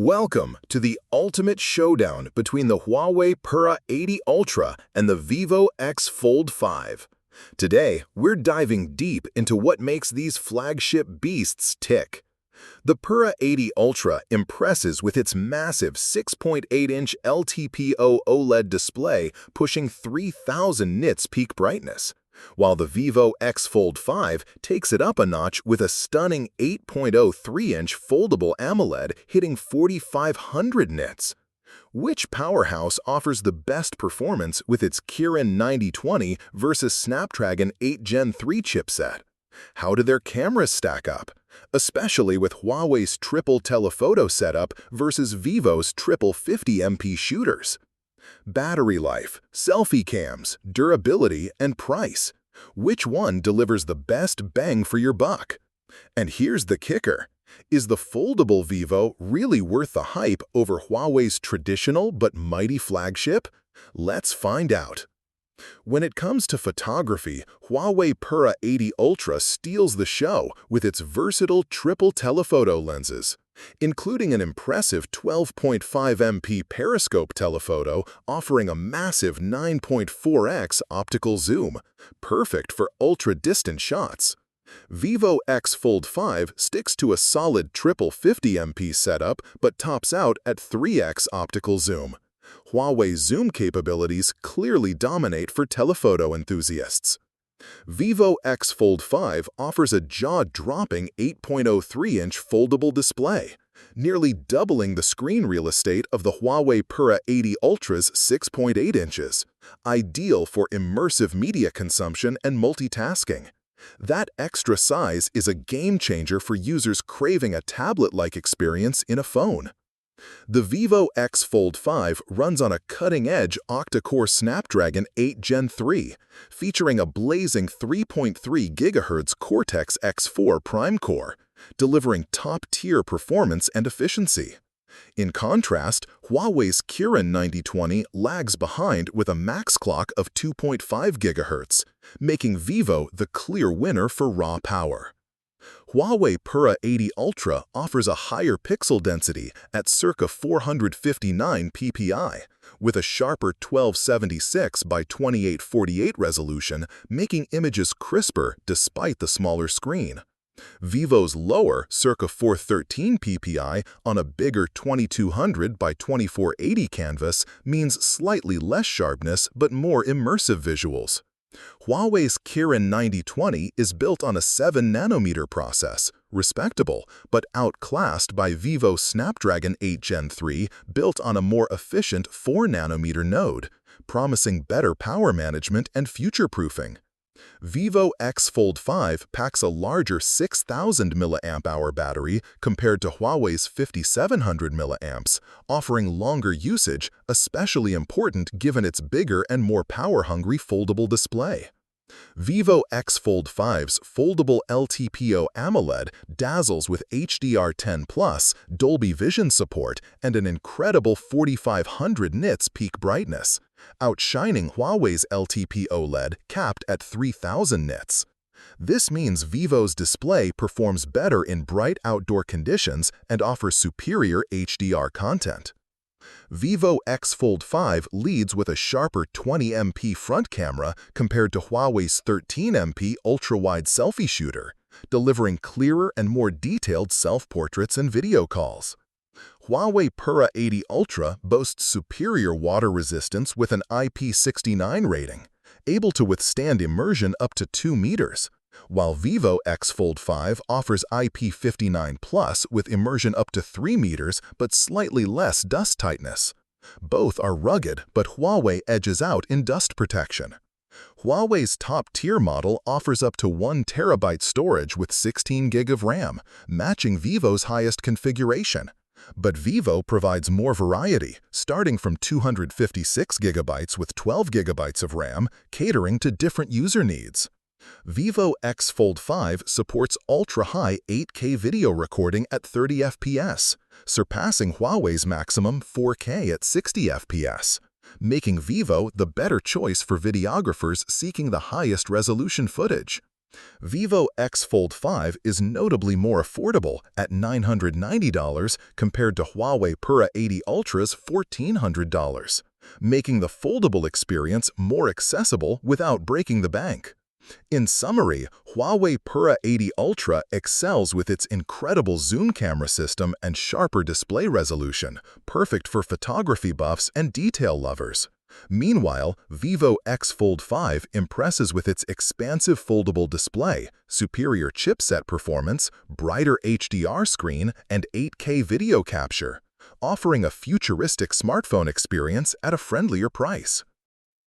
Welcome to the ultimate showdown between the Huawei Pura 80 Ultra and the Vivo X Fold5. Today, we're diving deep into what makes these flagship beasts tick. The Pura 80 Ultra impresses with its massive 6.8-inch LTPO OLED display pushing 3000 nits peak brightness, while the Vivo X Fold5 takes it up a notch with a stunning 8.03-inch foldable AMOLED hitting 4500 nits. Which powerhouse offers the best performance with its Kirin 9020 versus Snapdragon 8 Gen 3 chipset? How do their cameras stack up, especially with Huawei's triple telephoto setup versus Vivo's triple 50MP shooters? Battery life, selfie cams, durability, and price. Which one delivers the best bang for your buck? And here's the kicker. Is the foldable Vivo really worth the hype over Huawei's traditional but mighty flagship? Let's find out. When it comes to photography, Huawei Pura 80 Ultra steals the show with its versatile triple telephoto lenses, including an impressive 12.5MP periscope telephoto offering a massive 9.4x optical zoom, perfect for ultra-distant shots. Vivo X Fold5 sticks to a solid triple 50MP setup but tops out at 3x optical zoom. Huawei's zoom capabilities clearly dominate for telephoto enthusiasts. Vivo X Fold5 offers a jaw-dropping 8.03-inch foldable display, nearly doubling the screen real estate of the Huawei Pura 80 Ultra's 6.8 inches, ideal for immersive media consumption and multitasking. That extra size is a game-changer for users craving a tablet-like experience in a phone. The Vivo X Fold5 runs on a cutting-edge octa-core Snapdragon 8 Gen 3, featuring a blazing 3.3 GHz Cortex-X4 Prime Core, delivering top-tier performance and efficiency. In contrast, Huawei's Kirin 9020 lags behind with a max clock of 2.5 GHz, making Vivo the clear winner for raw power. Huawei Pura 80 Ultra offers a higher pixel density at circa 459 ppi, with a sharper 1276 by 2848 resolution, making images crisper despite the smaller screen. Vivo's lower, circa 413 ppi on a bigger 2200 by 2480 canvas means slightly less sharpness but more immersive visuals. Huawei's Kirin 9020 is built on a 7nm process, respectable, but outclassed by Vivo's Snapdragon 8 Gen 3 built on a more efficient 4nm node, promising better power management and future-proofing. Vivo X Fold5 packs a larger 6000 mAh battery compared to Huawei's 5700 mAh, offering longer usage, especially important given its bigger and more power-hungry foldable display. Vivo X Fold5's foldable LTPO AMOLED dazzles with HDR10+, Dolby Vision support, and an incredible 4500 nits peak brightness, outshining Huawei's LTPO OLED capped at 3000 nits. This means Vivo's display performs better in bright outdoor conditions and offers superior HDR content. Vivo X Fold5 leads with a sharper 20MP front camera compared to Huawei's 13MP ultra-wide selfie shooter, delivering clearer and more detailed self-portraits and video calls. Huawei Pura 80 Ultra boasts superior water resistance with an IP69 rating, able to withstand immersion up to 2 meters, while Vivo X Fold5 offers IP59+ with immersion up to 3 meters but slightly less dust tightness. Both are rugged, but Huawei edges out in dust protection. Huawei's top-tier model offers up to 1 TB storage with 16 GB of RAM, matching Vivo's highest configuration. But Vivo provides more variety, starting from 256 GB with 12 GB of RAM, catering to different user needs. Vivo X Fold5 supports ultra-high 8K video recording at 30 FPS, surpassing Huawei's maximum 4K at 60 FPS, making Vivo the better choice for videographers seeking the highest resolution footage. Vivo X Fold5 is notably more affordable at $990 compared to Huawei Pura 80 Ultra's $1,400, making the foldable experience more accessible without breaking the bank. In summary, Huawei Pura 80 Ultra excels with its incredible zoom camera system and sharper display resolution, perfect for photography buffs and detail lovers. Meanwhile, Vivo X Fold5 impresses with its expansive foldable display, superior chipset performance, brighter HDR screen, and 8K video capture, offering a futuristic smartphone experience at a friendlier price.